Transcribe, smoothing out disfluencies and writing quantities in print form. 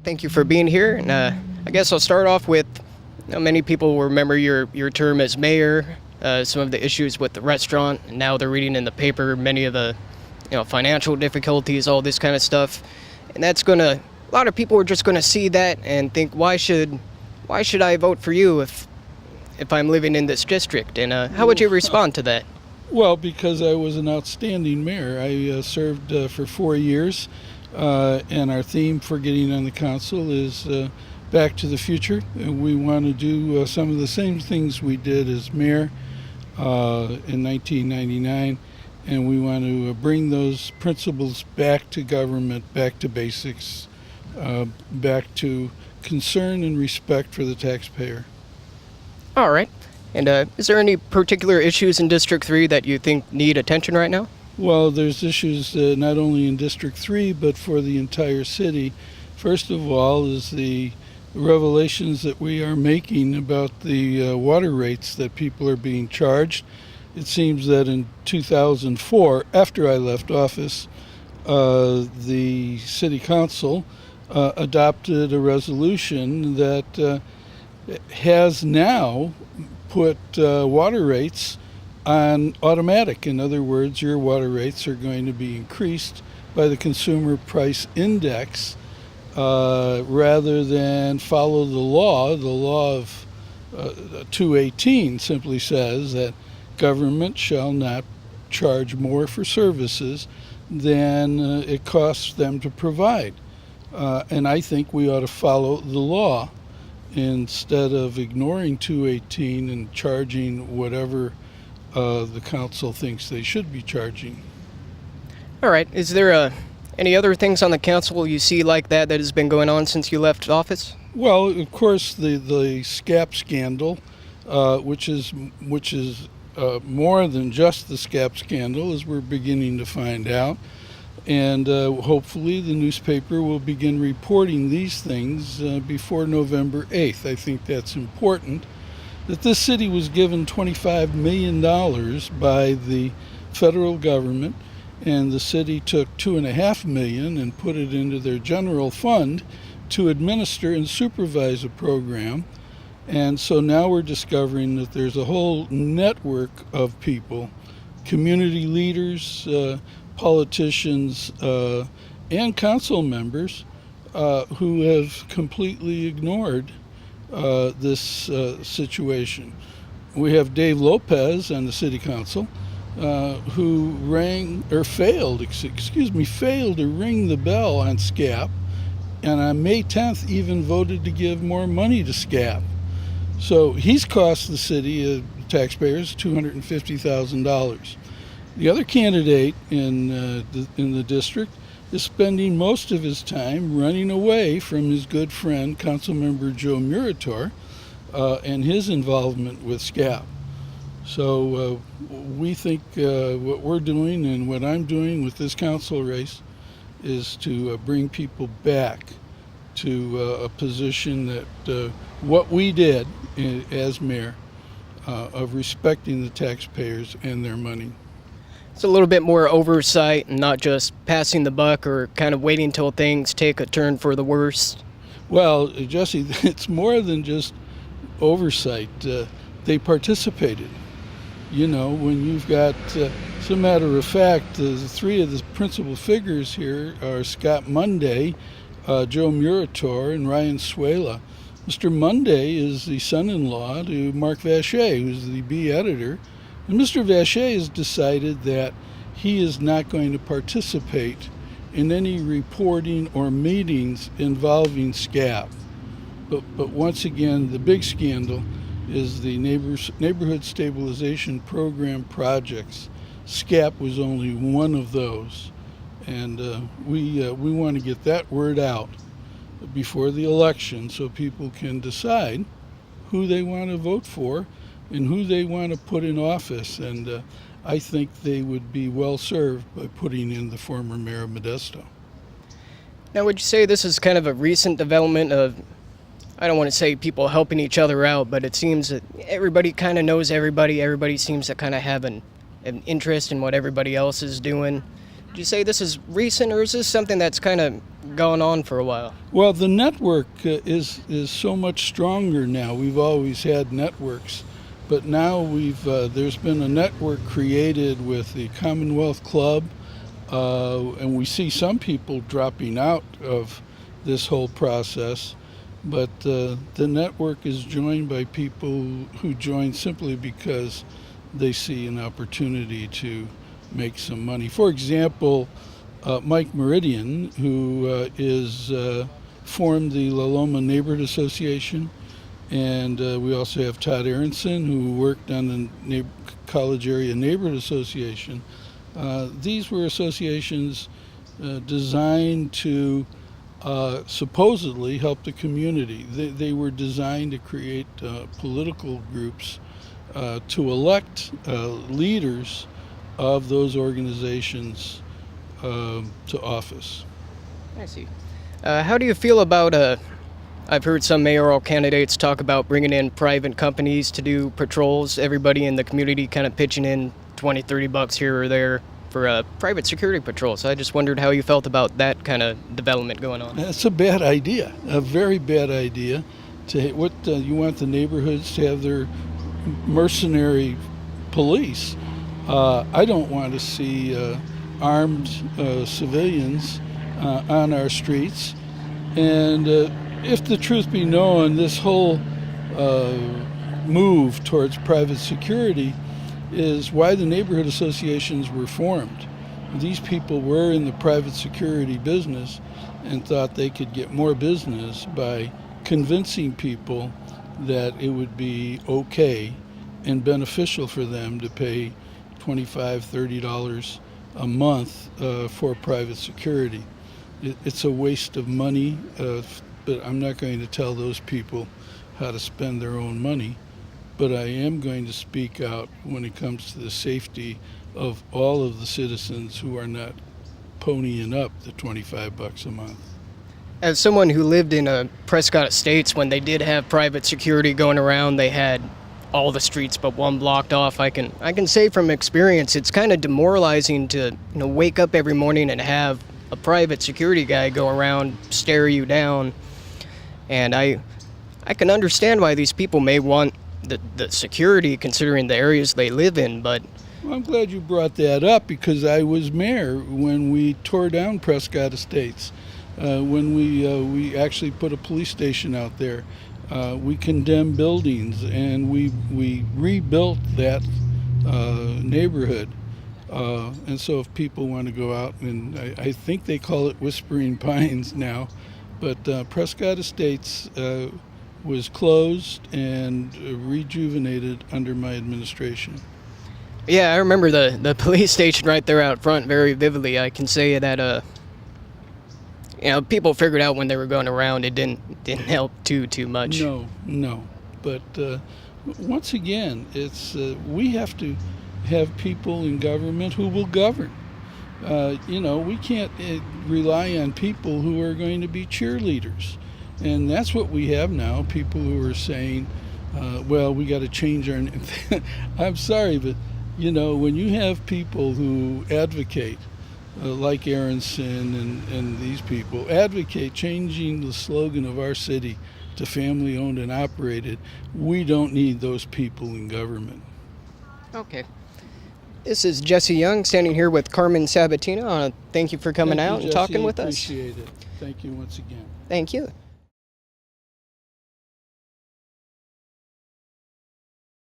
Thank you for being here, and I guess I'll start off with, many people will remember your term as mayor, some of the issues with the restaurant, and now they're reading in the paper many of the, financial difficulties, all this kind of stuff, and a lot of people are just gonna see that and think, why should I vote for you if I'm living in this district, and how would you respond to that? Well, because I was an outstanding mayor. I served for 4 years, and our theme for getting on the council is Back to the Future. And we want to do some of the same things we did as mayor in 1999, and we want to bring those principles back to government, back to basics, back to concern and respect for the taxpayer. All right. And is there any particular issues in District 3 that you think need attention right now? Well, there's issues not only in District 3, but for the entire city. First of all is the revelations that we are making about the water rates that people are being charged. It seems that in 2004, after I left office, the city council adopted a resolution that has now put water rates on automatic. In other words, your water rates are going to be increased by the Consumer Price Index rather than follow the law. The law of 218 simply says that government shall not charge more for services than it costs them to provide. And I think we ought to follow the law instead of ignoring 218 and charging whatever the council thinks they should be charging. All right. Is there any other things on the council you see like that has been going on since you left office? Well, of course, the SCAP scandal, which is more than just the SCAP scandal, as we're beginning to find out. And hopefully the newspaper will begin reporting these things before November 8th. I think that's important. That this city was given $25 million by the federal government, and the city took $2.5 million and put it into their general fund to administer and supervise a program. And so now we're discovering that there's a whole network of people, community leaders, politicians, and council members who have completely ignored this situation. We have Dave Lopez on the city council who failed to ring the bell on SCAP, and on May 10th even voted to give more money to SCAP. So he's cost the city taxpayers $250,000. The other candidate in the district is spending most of his time running away from his good friend, Councilmember Joe Murator, and his involvement with SCAP. So we think what we're doing and what I'm doing with this council race is to bring people back to a position that what we did as mayor of respecting the taxpayers and their money. It's a little bit more oversight and not just passing the buck or kind of waiting till things take a turn for the worse. Well, Jesse, it's more than just oversight. They participated. You know, when you've got, as a matter of fact, the three of the principal figures here are Scott Monday, Joe Murator, and Ryan Suela. Mr. Monday is the son-in-law to Mark Vacher, who's the B editor. And Mr. Vacher has decided that he is not going to participate in any reporting or meetings involving SCAP. But once again, the big scandal is the Neighborhood Stabilization Program projects. SCAP was only one of those. And we want to get that word out before the election so people can decide who they want to vote for and who they want to put in office. And I think they would be well served by putting in the former mayor of Modesto. Now, would you say this is kind of a recent development of, I don't want to say people helping each other out, but it seems that everybody kind of knows everybody. Everybody seems to kind of have an interest in what everybody else is doing. Would you say this is recent, or is this something that's kind of gone on for a while? Well, the network is so much stronger now. We've always had networks, but now there's been a network created with the Commonwealth Club, and we see some people dropping out of this whole process. But the network is joined by people who join simply because they see an opportunity to make some money. For example, Mike Meridian, who formed the La Loma Neighborhood Association, and we also have Todd Aronson, who worked on the College Area Neighborhood Association. These were associations designed to supposedly help the community. They were designed to create political groups to elect leaders of those organizations to office. I see. How do you feel about, I've heard some mayoral candidates talk about bringing in private companies to do patrols, everybody in the community kind of pitching in $20-$30 here or there for private security patrols. So I just wondered how you felt about that kind of development going on. That's a bad idea, a very bad idea. You want the neighborhoods to have their mercenary police. I don't want to see armed civilians on our streets. And if the truth be known, this whole move towards private security is why the neighborhood associations were formed. These people were in the private security business and thought they could get more business by convincing people that it would be okay and beneficial for them to pay $25-$30 a month for private security. It's a waste of money, but I'm not going to tell those people how to spend their own money. But I am going to speak out when it comes to the safety of all of the citizens who are not ponying up the $25 a month. As someone who lived in Prescott Estates, when they did have private security going around, they had all the streets but one blocked off. I can say from experience, it's kind of demoralizing to wake up every morning and have a private security guy go around, stare you down. And I can understand why these people may want the security considering the areas they live in, but well, I'm glad you brought that up because I was mayor when we tore down Prescott Estates. When we actually put a police station out there. We condemned buildings and we rebuilt that neighborhood. And so if people want to go out, and I think they call it Whispering Pines now, but Prescott Estates was closed and rejuvenated under my administration. Yeah, I remember the police station right there out front very vividly. I can say that people figured out when they were going around it didn't help too much. No. But once again, it's we have to have people in government who will govern. We can't rely on people who are going to be cheerleaders. And that's what we have now, people who are saying, well, we got to change our name. I'm sorry, but, when you have people who advocate, like Aronson and these people, advocate changing the slogan of our city to family owned and operated, we don't need those people in government. Okay. This is Jesse Young standing here with Carmen Sabatino. Thank you for coming out and talking with us. Appreciate it. Thank you once again. Thank you.